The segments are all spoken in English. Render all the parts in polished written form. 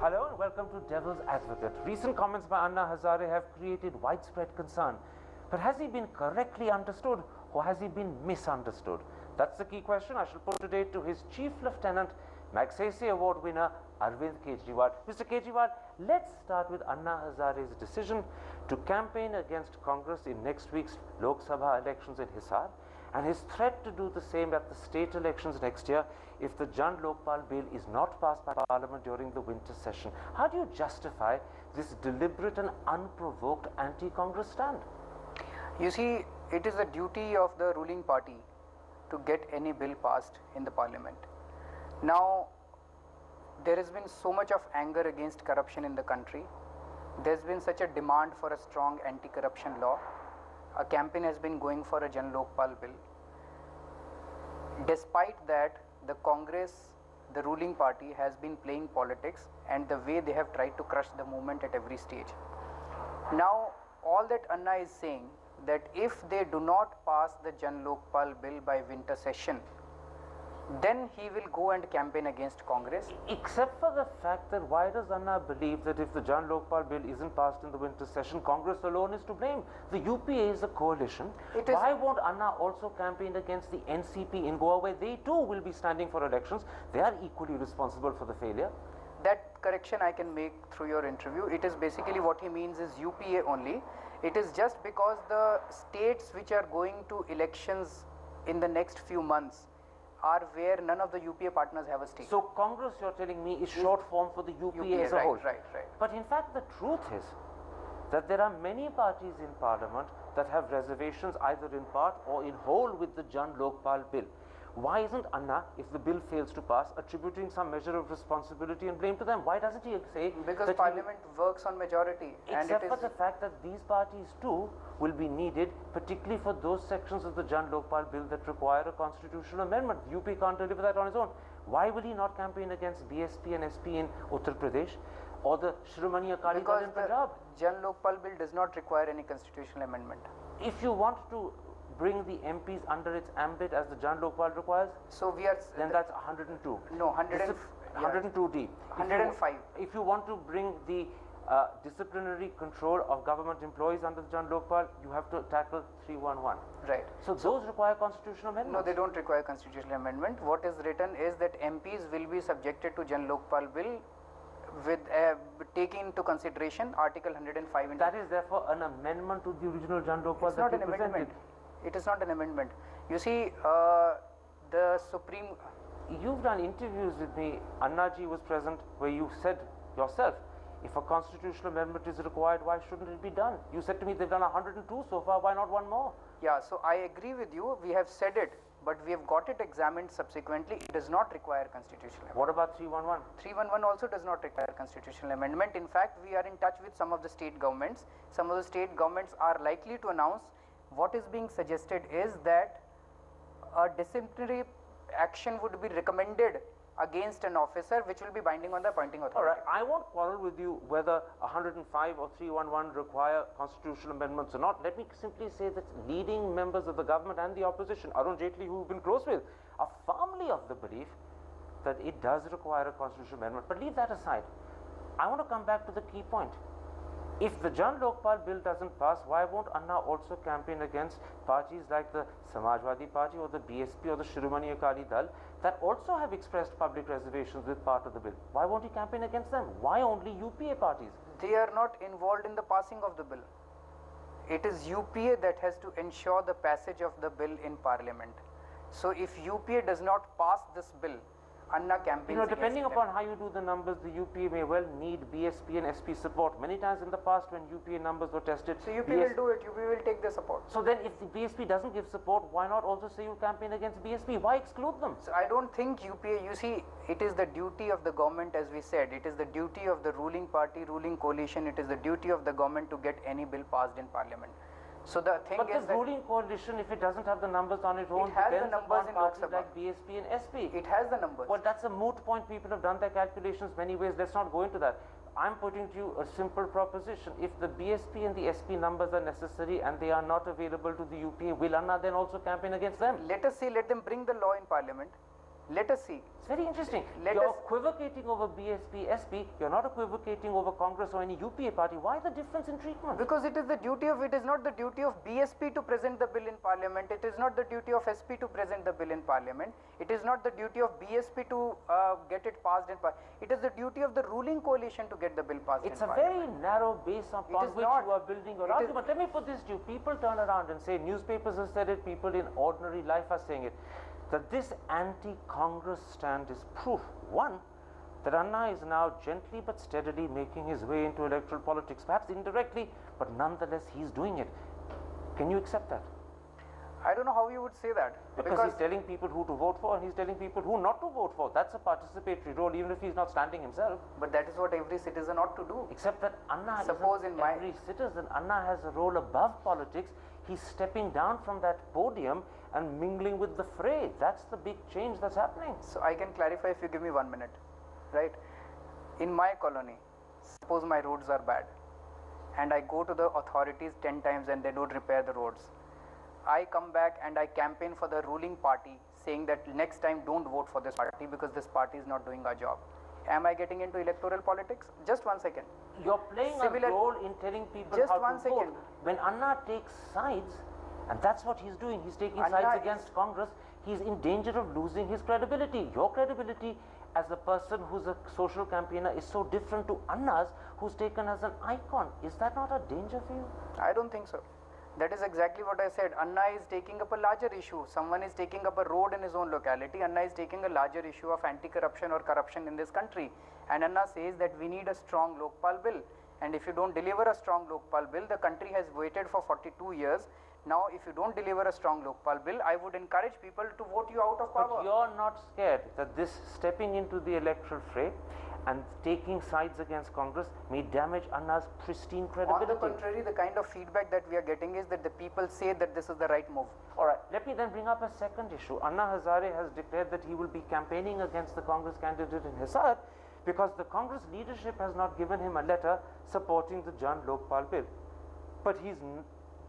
Hello and welcome to Devil's Advocate. Recent comments by Anna Hazare have created widespread concern. But has he been correctly understood or has he been misunderstood? That's the key question I shall put today to his Chief Lieutenant, Magsaysay Award winner, Arvind Kejriwal. Mr. Kejriwal, let's start with Anna Hazare's decision to campaign against Congress in next week's Lok Sabha elections in Hisar, and his threat to do the same at the state elections next year if the Jan Lokpal bill is not passed by Parliament during the winter session. How do you justify this deliberate and unprovoked anti-Congress stand? You see, it is the duty of the ruling party to get any bill passed in the Parliament. Now, there has been so much of anger against corruption in the country. There's been such a demand for a strong anti-corruption law. A campaign has been going for a Jan Lokpal bill. Despite that, the Congress, the ruling party, has been playing politics, and the way they have tried to crush the movement at every stage. Now, all that Anna is saying, that if they do not pass the Jan Lokpal bill by winter session, then he will go and campaign against Congress. Except for the fact that why does Anna believe that if the Jan Lokpal bill isn't passed in the winter session, Congress alone is to blame? The UPA is a coalition. Why won't Anna also campaign against the NCP in Goa, where they too will be standing for elections? They are equally responsible for the failure. That correction I can make through your interview. It is basically what he means is UPA only. It is just because the states which are going to elections in the next few months are where none of the UPA partners have a stake. So Congress, you're telling me, is short form for the UPA as a whole. Right. But in fact, the truth is that there are many parties in Parliament that have reservations either in part or in whole with the Jan Lokpal bill. Why isn't Anna, if the bill fails to pass, attributing some measure of responsibility and blame to them? Why doesn't he say because Parliament works on majority? Except for the fact that these parties too will be needed, particularly for those sections of the Jan Lokpal bill that require a constitutional amendment. The UP can't deliver that on its own. Why will he not campaign against BSP and SP in Uttar Pradesh or the Shiromani Akali Dal in Punjab? Jan Lokpal bill does not require any constitutional amendment. If you want to bring the MPs under its ambit as the Jan Lokpal requires, so we are then that's 102. No, 102D. 105. If you want to bring the disciplinary control of government employees under the Jan Lokpal, you have to tackle 311. Right. So those require constitutional amendments. No, they don't require constitutional amendment. What is written is that MPs will be subjected to Jan Lokpal bill with taking into consideration Article 105. That is therefore an amendment to the original Jan Lokpal. It's not an amendment. It is not an amendment. You see, the Supreme... You've done interviews with me, Annaji was present, where you said yourself, if a constitutional amendment is required, why shouldn't it be done? You said to me they've done 102 so far, why not one more? Yeah, so I agree with you, we have said it, but we have got it examined subsequently. It does not require constitutional amendment. What about 311? 311 also does not require constitutional amendment. In fact, we are in touch with some of the state governments. Some of the state governments are likely to announce. What is being suggested is that a disciplinary action would be recommended against an officer, which will be binding on the appointing authority. All right, I won't quarrel with you whether 105 or 311 require constitutional amendments or not. Let me simply say that leading members of the government and the opposition, Arun Jaitley, who we've been close with, are firmly of the belief that it does require a constitutional amendment. But leave that aside. I want to come back to the key point. If the Jan Lokpal bill doesn't pass, why won't Anna also campaign against parties like the Samajwadi Party or the BSP or the Shiromani Akali Dal that also have expressed public reservations with part of the bill? Why won't he campaign against them? Why only UPA parties? They are not involved in the passing of the bill. It is UPA that has to ensure the passage of the bill in Parliament. So if UPA does not pass this bill, Anna campaigns depending upon how you do the numbers, the UPA may well need BSP and SP support. Many times in the past when UPA numbers were tested, so UPA will do it, UPA will take the support. So then if the BSP doesn't give support, why not also say you campaign against BSP? Why exclude them? So I don't think UPA, you see, it is the duty of the government, as we said, it is the duty of the ruling party, ruling coalition, it is the duty of the government to get any bill passed in Parliament. So the thing but is the ruling coalition, if it doesn't have the numbers on its own, it has the numbers in Lok Sabha. Like BSP and SP. It has the numbers. Well, that's a moot point. People have done their calculations many ways. Let's not go into that. I'm putting to you a simple proposition. If the BSP and the SP numbers are necessary and they are not available to the UPA, will Anna then also campaign against them? Let us see, let them bring the law in Parliament. Let us see. It's very interesting. Let You're us- equivocating over BSP, SP. You're not equivocating over Congress or any UPA party. Why the difference in treatment? Because it is the duty of, it is not the duty of BSP to present the bill in parliament. It is not the duty of SP to present the bill in parliament. It is not the duty of BSP to get it passed in parliament. It is the duty of the ruling coalition to get the bill passed It's in a parliament. very narrow base upon is which not. you are building your It is- argument. Let me put this to you. People turn around and say, newspapers have said it, people in ordinary life are saying it, that this anti-Congress stand is proof, one, that Anna is now gently but steadily making his way into electoral politics, perhaps indirectly, but nonetheless he's doing it. Can you accept that? I don't know how you would say that. Because he's telling people who to vote for and he's telling people who not to vote for. That's a participatory role, even if he's not standing himself. But that is what every citizen ought to do. Except that Anna, Suppose isn't in my- every citizen, Anna has a role above politics. He's stepping down from that podium and mingling with the fray. That's the big change that's happening. So I can clarify if you give me 1 minute, right? In my colony, suppose my roads are bad and I go to the authorities 10 times and they don't repair the roads. I come back and I campaign for the ruling party saying that next time don't vote for this party because this party is not doing our job. Am I getting into electoral politics? Just 1 second. You're playing Similar- a role in telling people Just how 1 to second. vote. When Anna takes sides, and that's what he's doing, he's taking Anna sides is- against Congress, he's in danger of losing his credibility. Your credibility as a person who's a social campaigner is so different to Anna's, who's taken as an icon. Is that not a danger for you? I don't think so. That is exactly what I said. Anna is taking up a larger issue. Someone is taking up a road in his own locality. Anna is taking a larger issue of anti-corruption or corruption in this country. And Anna says that we need a strong Lokpal bill. And if you don't deliver a strong Lokpal bill, the country has waited for 42 years. Now, if you don't deliver a strong Lokpal bill, I would encourage people to vote you out of But power. you're not scared that this stepping into the electoral fray and taking sides against Congress may damage Anna's pristine On the credibility? contrary, the kind of feedback that we are getting is that the people say that this is the right move. All right, let me then bring up a second issue. Anna Hazare has declared that he will be campaigning against the Congress candidate in Hisar because the Congress leadership has not given him a letter supporting the Jan Lokpal bill. But he's,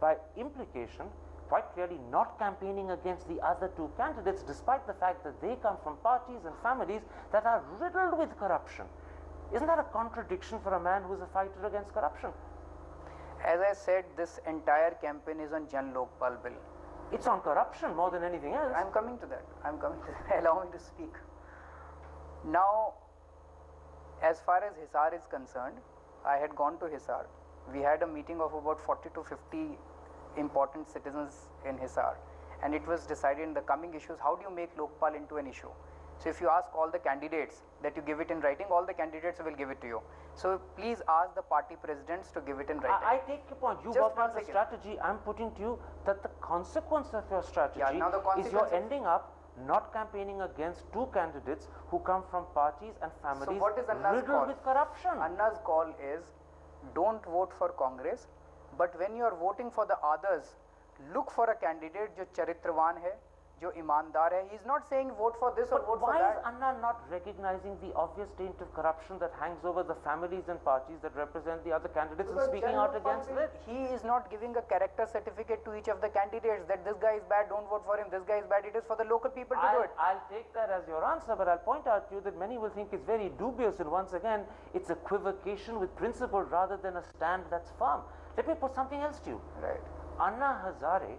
by implication, quite clearly not campaigning against the other two candidates, despite the fact that they come from parties and families that are riddled with corruption. Isn't that a contradiction for a man who's a fighter against corruption? As I said, this entire campaign is on Jan Lokpal bill. It's on corruption more than anything else. I'm coming to that. I'm coming to that. Allow me to speak. Now, as far as Hisar is concerned, I had gone to Hisar. We had a meeting of about 40 to 50 important citizens in Hisar, and it was decided in the coming issues, how do you make Lokpal into an issue? So if you ask all the candidates that you give it in writing, all the candidates will give it to you. So please ask the party presidents to give it in writing. I take your point. You Just worked one out the second. strategy. I'm putting to you that the consequence of your strategy now the is you're consequence of- ending up not campaigning against two candidates who come from parties and families what is Anna's riddled call? with corruption. Anna's call is don't vote for Congress, but when you are voting for the others, look for a candidate जो चरित्रवान है, जो ईमानदार है. He's not saying vote for this or But vote for why is that. Anna not recognizing the obvious taint of corruption that hangs over the families and parties that represent the other candidates and speaking out against it? He is not giving a character certificate to each of the candidates that this guy is bad, don't vote for him, this guy is bad. It is for the local people to do it. I'll take that as your answer, but I'll point out to you that many will think it's very dubious, and once again, it's equivocation with principle rather than a stand that's firm. Let me put something else to you. Right. Anna Hazare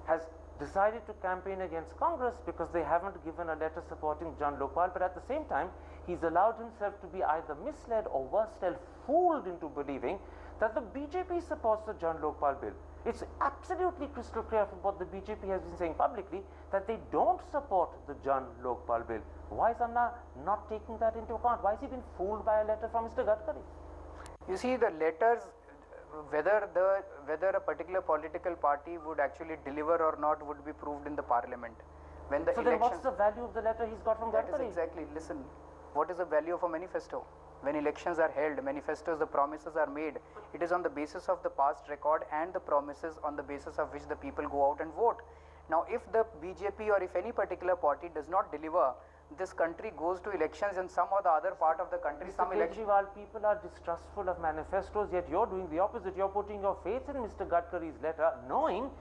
has decided to campaign against Congress because they haven't given a letter supporting Jan Lokpal, but at the same time, he's allowed himself to be either misled or worse still, fooled into believing that the BJP supports the Jan Lokpal bill. It's absolutely crystal clear from what the BJP has been saying publicly that they don't support the Jan Lokpal bill. Why is Anna not taking that into account? Why has he been fooled by a letter from Mr. Gadkari? You see, the letters, whether a particular political party would actually deliver or not would be proved in the parliament. When the So then election, what's the value of the letter he's got from that is Gadkari? exactly, listen, what is the value of a manifesto? When elections are held, manifestos, the promises are made. It is on the basis of the past record and the promises on the basis of which the people go out and vote. Now, if the BJP or if any particular party does not deliver, this country goes to elections in some or the other part of the country, some Mr. election. Kejriwal, people are distrustful of manifestos, yet you're doing the opposite. You're putting your faith in Mr. Gadkari's letter, knowing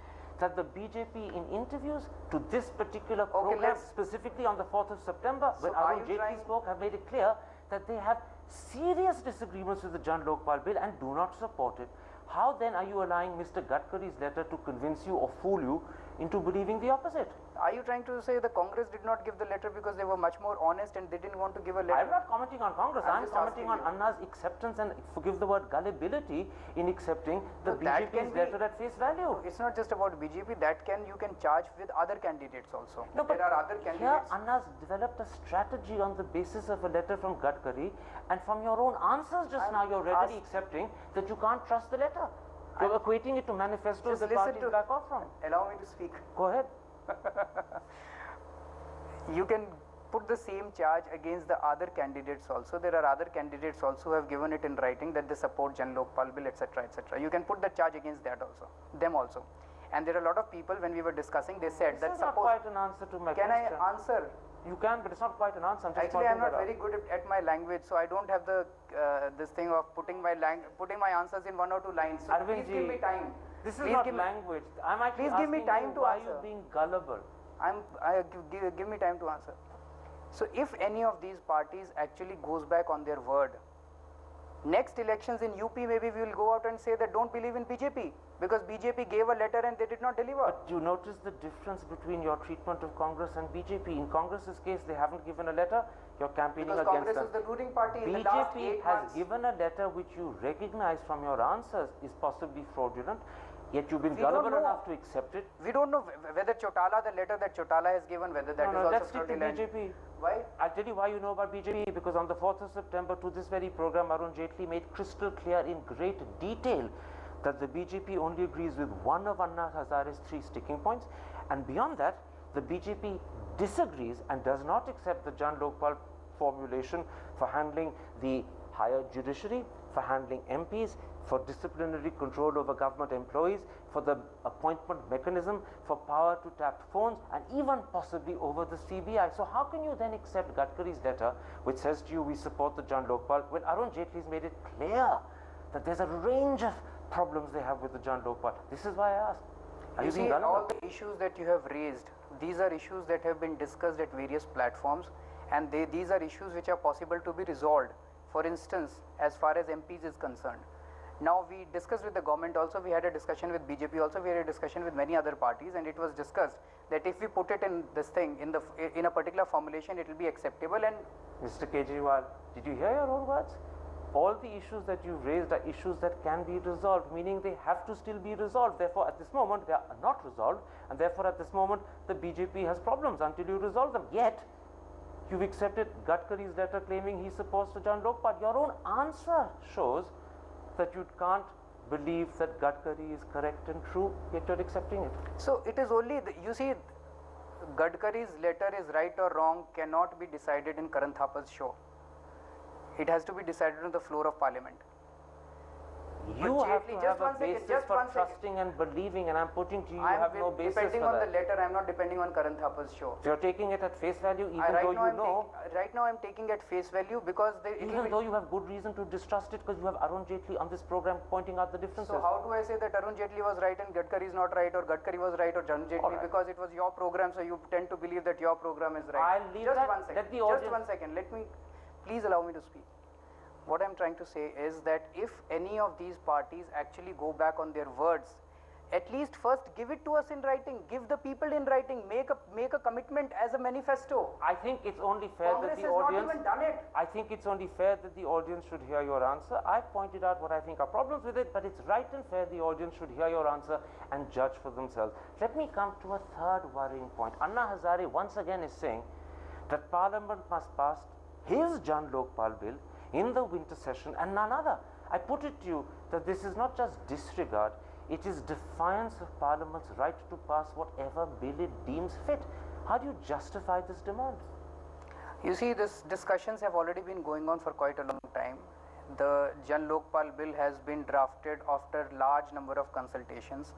that the BJP in interviews to this particular program, specifically on the 4th of September, when Arun Jaitley spoke, have made it clear that they have serious disagreements with the Jan Lokpal bill and do not support it. How then are you allowing Mr. Gadkari's letter to convince you or fool you into believing the opposite? Are you trying to say the Congress did not give the letter because they were much more honest and they didn't want to give a letter? I'm not commenting on Congress. I'm commenting on Anna's acceptance and, forgive the word, gullibility in accepting the BJP's letter at face value. It's not just about BJP. You can charge with other candidates also. No, but there are other candidates. Here, Anna's developed a strategy on the basis of a letter from Gadkari, and from your own answers just now, you're readily accepting that you can't trust the letter. You're equating it to manifestos the parties back off from. Allow me to speak. Go ahead. You can put the same charge against the other candidates also. There are other candidates also who have given it in writing that they support Jan Lokpal bill, etc., etc. You can put the charge against that also, them also. And there are a lot of people, when we were discussing, they said that suppose... This is not quite an answer to my question. Can I answer? You can, but it's not quite an answer. Actually, I'm not very good at my language, so I don't have the this thing of putting my answers in 1 or 2 lines. So please give me time. This is not language. I'm actually please give me time to why answer. Are you being gullible? Give me time to answer. So if any of these parties actually goes back on their word, next elections in UP, maybe we will go out and say that don't believe in BJP because BJP gave a letter and they did not deliver. But you notice the difference between your treatment of Congress and BJP. In Congress's case, they haven't given a letter. You're campaigning because against Congress them. is the ruling party. BJP in the last 8 has months. given a letter which you recognize from your answers is possibly fraudulent. Yet you've been gullible enough to accept it. We don't know whether Chotala, the letter that Chotala has given, whether that is also let's stick to BJP. Why? I'll tell you why you know about BJP. Because on the 4th of September, to this very program, Arun Jaitley made crystal clear in great detail that the BJP only agrees with one of Anna Hazare's 3 sticking points. And beyond that, the BJP disagrees and does not accept the Jan Lokpal formulation for handling the higher judiciary, for handling MPs, for disciplinary control over government employees, for the appointment mechanism, for power to tap phones, and even possibly over the CBI. So how can you then accept Gadkari's letter, which says to you, we support the Jan Lokpal, when Arun Jaitley's made it clear that there's a range of problems they have with the Jan Lokpal? This is why I asked. You see, all the issues that you have raised, these are issues that have been discussed at various platforms, and these are issues which are possible to be resolved. For instance, as far as MPs is concerned. Now we discussed with the government also, we had a discussion with BJP also, we had a discussion with many other parties, and it was discussed that if we put it in this thing, in a particular formulation, it will be acceptable. And Mr. Kejriwal, did you hear your own words? All the issues that you've raised are issues that can be resolved, meaning they have to still be resolved. Therefore, at this moment, they are not resolved, and therefore, at this moment, the BJP has problems until you resolve them. Yet, you've accepted Gadkari's letter claiming he supports the Jan Lokpal. Your own answer shows that you can't believe that Gadkari is correct and true, yet you're accepting it. So it is only, you see, Gadkari's letter is right or wrong cannot be decided in Karan Thapa's show. It has to be decided on the floor of Parliament. You have to have a basis for trusting and believing, and I'm putting to you, you have no basis for that. Depending on the letter, I'm not depending on Karan Thapa's show. So you're taking it at face value, even though you know. Right now, I'm taking at face value because even though you have good reason to distrust it, because you have Arun Jaitley on this program pointing out the differences. So how do I say that Arun Jaitley was right and Gadkari is not right, or Gadkari was right or Arun Jaitley, because it was your program, so you tend to believe that your program is right. I'll leave that. Let the audience. Just 1 second. Let me, please allow me to speak. What I'm trying to say is that if any of these parties actually go back on their words, at least first give it to us in writing, give the people in writing, make a commitment as a manifesto. I think it's only fair that the audience. Congress has not even done it. I think it's only fair that the audience should hear your answer. I've pointed out what I think are problems with it, but it's right and fair the audience should hear your answer and judge for themselves. Let me come to a third worrying point. Anna Hazare once again is saying that Parliament must pass his Jan Lokpal bill in the winter session and none other. I put it to you that this is not just disregard, it is defiance of Parliament's right to pass whatever bill it deems fit. How do you justify this demand? You see, these discussions have already been going on for quite a long time. The Jan Lokpal bill has been drafted after large number of consultations,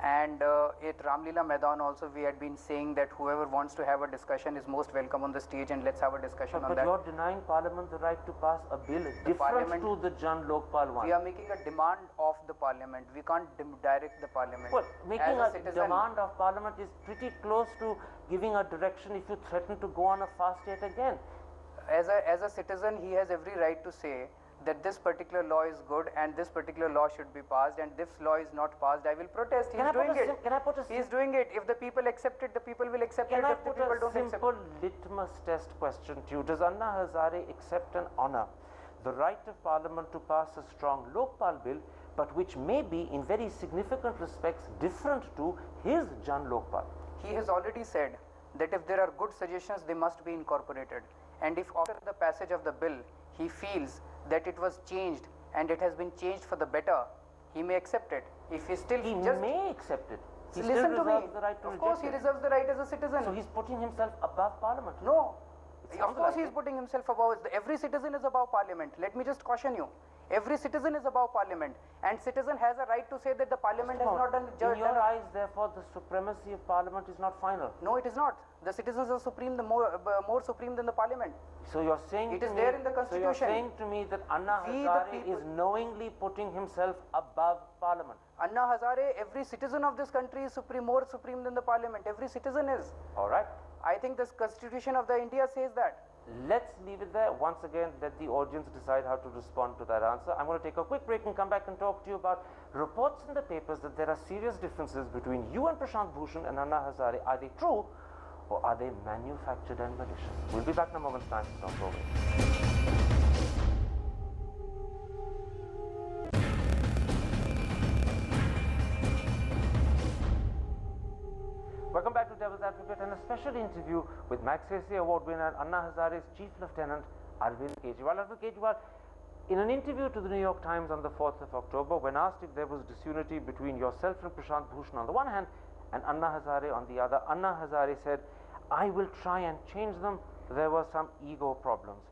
And at Ramlila Maidan also we had been saying that whoever wants to have a discussion is most welcome on the stage, and let's have a discussion on But that. you're denying Parliament the right to pass a bill different to the Jan Lokpal one. We are making a demand of the Parliament. We can't direct the Parliament. Well, making As a citizen, demand of Parliament is pretty close to giving a direction if you threaten to go on a fast yet again. as a citizen, he has every right to say that this particular law is good and this particular law should be passed, and this law is not passed, I will protest. He is doing it. He is doing it. If the people accept it, the people will accept it. Can I If the put people a don't accept simple litmus test question to you? Does Anna Hazare accept and honor the right of Parliament to pass a strong Lokpal bill, but which may be in very significant respects different to his Jan Lokpal? He has already said that if there are good suggestions, they must be incorporated. And if after the passage of the bill, he feels that it was changed and it has been changed for the better, he may accept it. If he still He just may accept it. He listen still to me. reserves the right to Of course, reject he it. reserves the right as a citizen. So he's putting himself above Parliament. No, It of sounds course like he is it. putting himself above. Every citizen is above Parliament. Let me just caution you. Every citizen is above Parliament, and citizen has a right to say that the Parliament has not done. In your eyes, therefore, the supremacy of Parliament is not final. No, it is not. The citizens are supreme, more supreme than the Parliament. So you're saying It to is me, there in the So you're Constitution. saying to me that Anna We, the Hazare people- is knowingly putting himself above Parliament. Anna Hazare, every citizen of this country is more supreme than the Parliament. Every citizen is. All right. I think the Constitution of the India says that. Let's leave it there. Once again, let the audience decide how to respond to that answer. I'm going to take a quick break and come back and talk to you about reports in the papers that there are serious differences between you and Prashant Bhushan and Anna Hazare. Are they true or are they manufactured and malicious? We'll be back in a moment's time. Don't go away. Welcome back to Devil's Advocate and a special interview with Magsaysay Award winner Anna Hazare's Chief Lieutenant Arvind Kejriwal. Arvind Kejriwal, in an interview to the New York Times on the 4th of October, when asked if there was disunity between yourself and Prashant Bhushan on the one hand and Anna Hazare on the other, Anna Hazare said, "I will try and change them. There were some ego problems.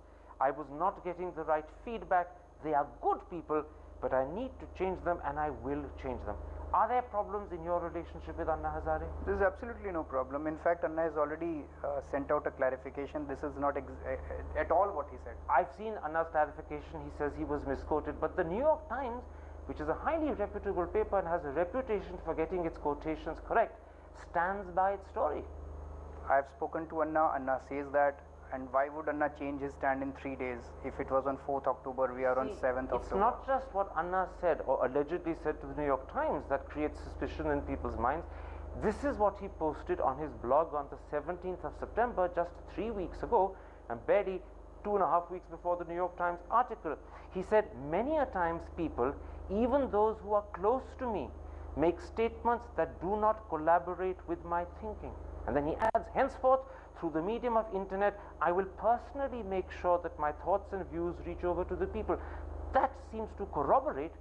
I was not getting the right feedback. They are good people, but I need to change them and I will change them." Are there problems in your relationship with Anna Hazare? There is absolutely no problem. In fact, Anna has already sent out a clarification. This is not at all what he said. I've seen Anna's clarification. He says he was misquoted, but the New York Times, which is a highly reputable paper and has a reputation for getting its quotations correct, stands by its story. I have spoken to Anna. Anna says that. And why would Anna change his stand in 3 days? If it was on 4th October, we are on 7th October. It's not just what Anna said or allegedly said to the New York Times that creates suspicion in people's minds. This is what he posted on his blog on the 17th of September, just 3 weeks ago, and barely 2.5 weeks before the New York Times article. He said, "Many a times people, even those who are close to me, make statements that do not collaborate with my thinking." And then he adds, "Henceforth, through the medium of internet, I will personally make sure that my thoughts and views reach over to the people." That seems to corroborate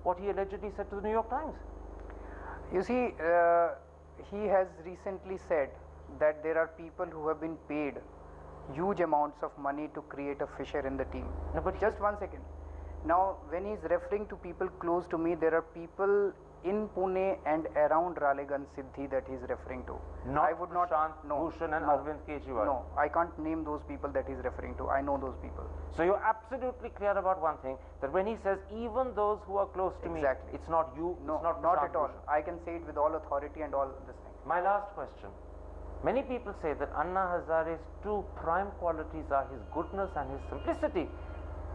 what he allegedly said to the New York Times. You see, he has recently said that there are people who have been paid huge amounts of money to create a fissure in the team. No, but just 1 second. Now, when he is referring to people close to me, there are people in Pune and around Ralegan Siddhi that he is referring to. Not I would not. Prashant No, Bhushan and no, Arvind Kejriwal. No, I can't name those people that he is referring to. I know those people. So you're absolutely clear about one thing, that when he says even those who are close to Exactly. me, it's not you, No, it's not not Prashant at all. Bhushan. I can say it with all authority and all this thing. My last question. Many people say that Anna Hazare's two prime qualities are his goodness and his simplicity.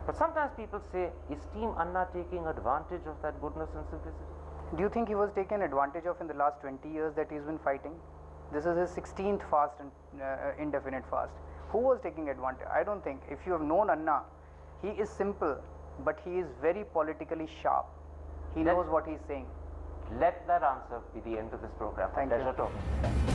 But sometimes people say, is Team Anna taking advantage of that goodness and simplicity? Do you think he was taken advantage of in the last 20 years that he's been fighting? This is his 16th fast and indefinite fast. Who was taking advantage? I don't think. If you have known Anna, he is simple, but he is very politically sharp. He knows what he's saying. Let that answer be the end of this program. Thank you. Pleasure talking.